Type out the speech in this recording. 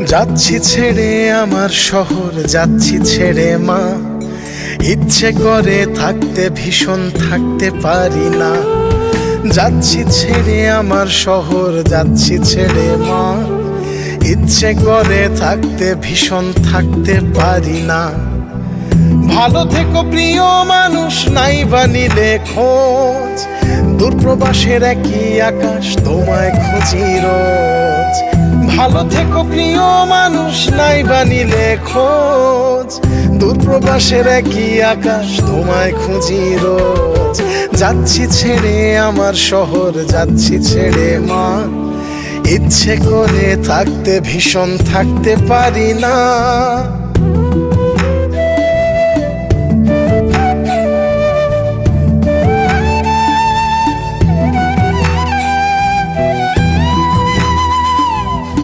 যাচ্ছি ছেড়ে আমার শহর, যাচ্ছি ছেড়ে মা। ইচ্ছে করে থাকতে ভীষণ থাকতে পারি না। যাচ্ছি ছেড়ে আমার শহর, যাচ্ছি ছেড়ে মা। ইচ্ছে করে থাকতে ভীষণ থাকতে পারি না। ভালো থেকো প্রিয় মানুষ, নাই বা নিলে খোঁজ। দূরপ্রবাসের একই আকাশ, তোমায় খুঁজি রোজ। ভালো থেকো প্রিয় মানুষ, নাই বা নিলে খোঁজ। দূরপ্রবাসের একই আকাশ, তোমায় খুঁজি রোজ। যাচ্ছি ছেড়ে আমার শহর, যাচ্ছি ছেড়ে মা। ইচ্ছে করে থাকতে ভীষণ থাকতে পারি না।